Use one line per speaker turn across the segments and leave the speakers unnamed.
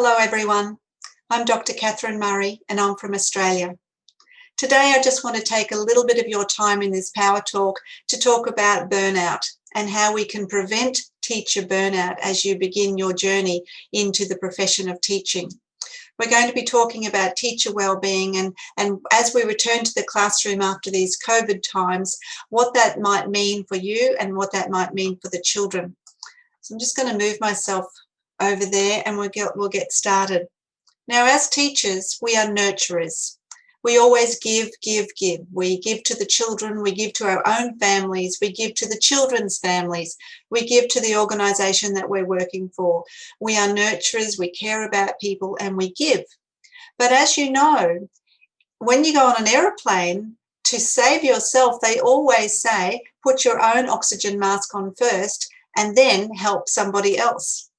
Hello everyone, I'm Dr. Kathryn Murray and I'm from Australia. Today I just want to take a little bit of your time in this Power Talk to talk about burnout and how we can prevent teacher burnout as you begin your journey into the profession of teaching. We're going to be talking about teacher wellbeing and as we return to the classroom after these COVID times, what that might mean for you and what that might mean for the children. So I'm just going to move myself over there and we'll get started. Now, as teachers, we are nurturers. We always give. We give to the children, we give to our own families, we give to the children's families, we give to the organisation that we're working for. We are nurturers, we care about people and we give. But as you know, when you go on an aeroplane, to save yourself, they always say, put your own oxygen mask on first and then help somebody else.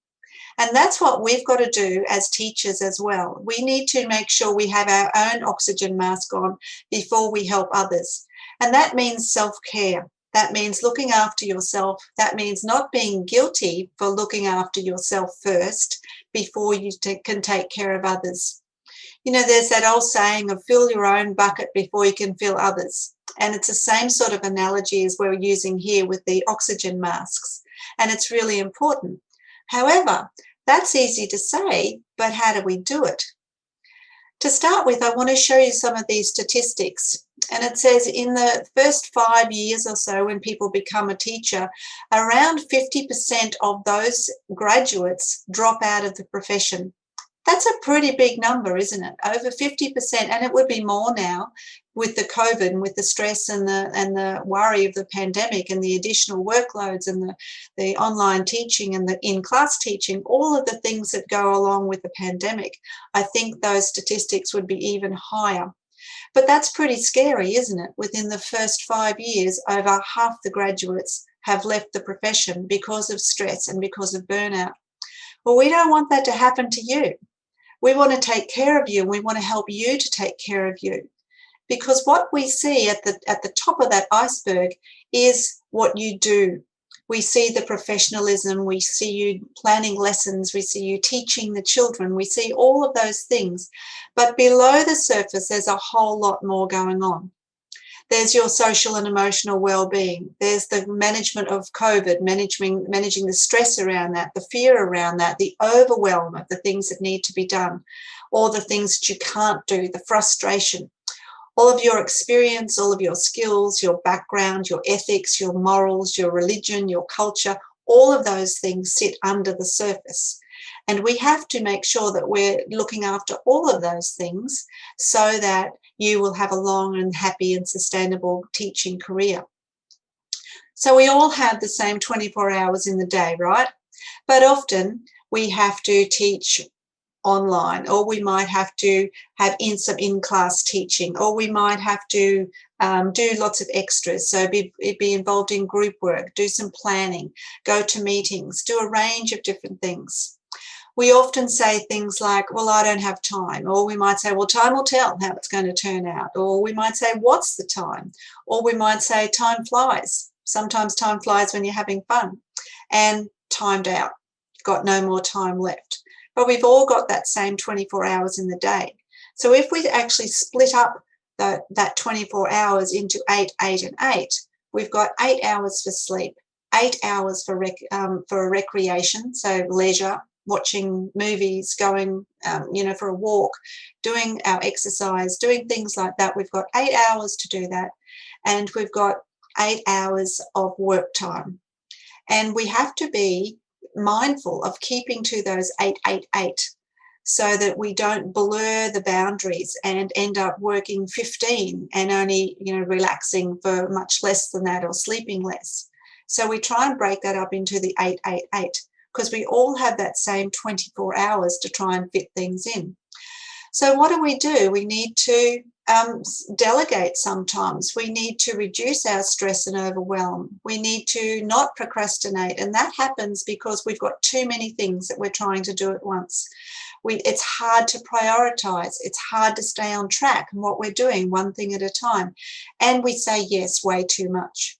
And that's what we've got to do as teachers as well. We need to make sure we have our own oxygen mask on before we help others. And that means self-care. That means looking after yourself. That means not being guilty for looking after yourself first before you can take care of others. You know, there's that old saying of fill your own bucket before you can fill others. And it's the same sort of analogy as we're using here with the oxygen masks. And it's really important. However, that's easy to say, but how do we do it? To start with, I want to show you some of these statistics. And it says in the first 5 years or so when people become a teacher, around 50% of those graduates drop out of the profession. That's a pretty big number, isn't it? Over 50%, and it would be more now with the COVID and with the stress and the worry of the pandemic and the additional workloads and the online teaching and the in-class teaching, all of the things that go along with the pandemic. I think those statistics would be even higher. But that's pretty scary, isn't it? Within the first 5 years, over half the graduates have left the profession because of stress and because of burnout. Well, we don't want that to happen to you. We want to take care of you. We want to help you to take care of you. Because what we see at the top of that iceberg is what you do. We see the professionalism, we see you planning lessons, we see you teaching the children, we see all of those things. But below the surface, there's a whole lot more going on. There's your social and emotional well-being. There's the management of COVID, managing the stress around that, the fear around that, the overwhelm of the things that need to be done, all the things that you can't do, the frustration. All of your experience, all of your skills, your background, your ethics, your morals, your religion, your culture, all of those things sit under the surface. And we have to make sure that we're looking after all of those things so that you will have a long and happy and sustainable teaching career. So we all have the same 24 hours in the day, right? But often we have to teach online, or we might have to have some in-class teaching, or we might have to do lots of extras. So be involved in group work, do some planning, go to meetings, do a range of different things. We often say things like, well, I don't have time. Or we might say, well, time will tell how it's going to turn out. Or we might say, what's the time? Or we might say, time flies. Sometimes time flies when you're having fun. And timed out. You've got no more time left. But we've all got that same 24 hours in the day. So if we actually split up that 24 hours into 8, 8, and 8, we've got 8 hours for sleep, 8 hours for recreation, so leisure, watching movies, going, for a walk, doing our exercise, doing things like that. We've got 8 hours to do that. And we've got 8 hours of work time. And we have to be mindful of keeping to those 8, 8, 8 so that we don't blur the boundaries and end up working 15 and only, relaxing for much less than that or sleeping less. So we try and break that up into the 8, 8, 8. Because we all have that same 24 hours to try and fit things in. So what do? We need to delegate sometimes. We need to reduce our stress and overwhelm. We need to not procrastinate. And that happens because we've got too many things that we're trying to do at once. It's hard to prioritize. It's hard to stay on track in what we're doing, one thing at a time. And we say yes way too much.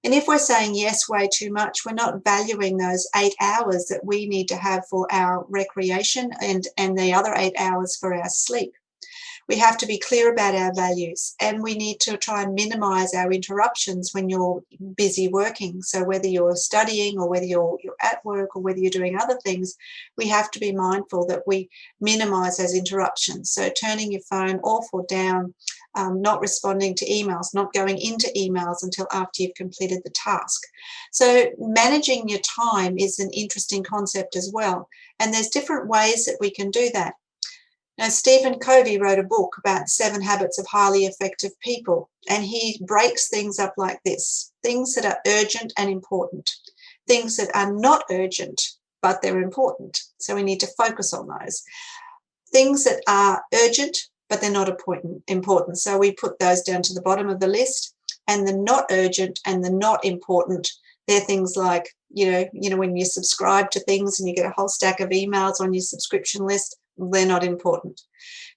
And if we're saying yes way too much, we're not valuing those 8 hours that we need to have for our recreation and the other 8 hours for our sleep. We have to be clear about our values, and we need to try and minimize our interruptions when you're busy working. So whether you're studying or whether you're at work or whether you're doing other things, we have to be mindful that we minimize those interruptions. So turning your phone off or down, not responding to emails, not going into emails until after you've completed the task. So managing your time is an interesting concept as well. And there's different ways that we can do that. Now, Stephen Covey wrote a book about 7 habits of highly effective people, and he breaks things up like this: things that are urgent and important, things that are not urgent, but they're important. So we need to focus on those. Things that are urgent, but they're not important. So we put those down to the bottom of the list. And the not urgent and the not important, they're things like, you know, when you subscribe to things and you get a whole stack of emails on your subscription list, they're not important.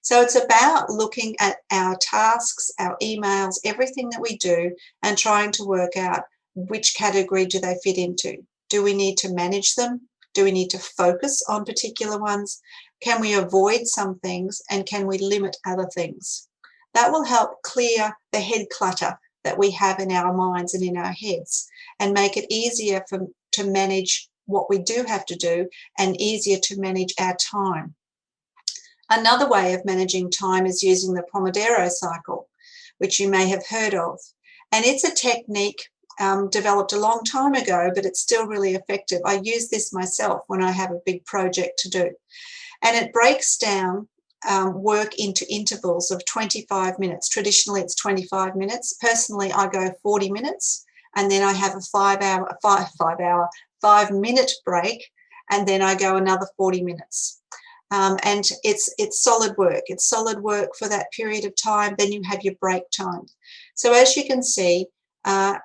So it's about looking at our tasks, our emails, everything that we do, and trying to work out which category do they fit into. Do we need to manage them? Do we need to focus on particular ones? Can we avoid some things, and can we limit other things? That will help clear the head clutter that we have in our minds and in our heads, and make it easier to manage what we do have to do, and easier to manage our time. Another way of managing time is using the Pomodoro cycle, which you may have heard of. And it's a technique developed a long time ago, but it's still really effective. I use this myself when I have a big project to do. And it breaks down work into intervals of 25 minutes. Traditionally, it's 25 minutes. Personally, I go 40 minutes, and then I have a 5 minute break, and then I go another 40 minutes. And it's solid work. It's solid work for that period of time. Then you have your break time. So as you can see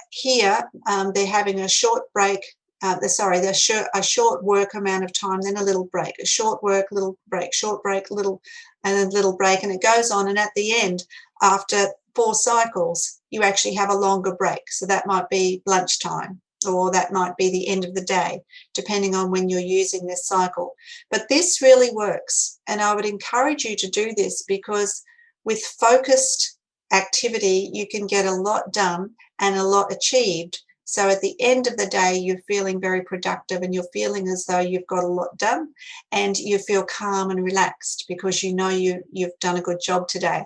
here, they're having a short break. A short work amount of time, then a little break, a short work, little break, short break, little, and then little break, and it goes on. And at the end, after 4 cycles, you actually have a longer break. So that might be lunchtime, or that might be the end of the day, depending on when you're using this cycle. But this really works, and I would encourage you to do this, because with focused activity, you can get a lot done and a lot achieved. So at the end of the day, you're feeling very productive, and you're feeling as though you've got a lot done, and you feel calm and relaxed because you know you've done a good job today.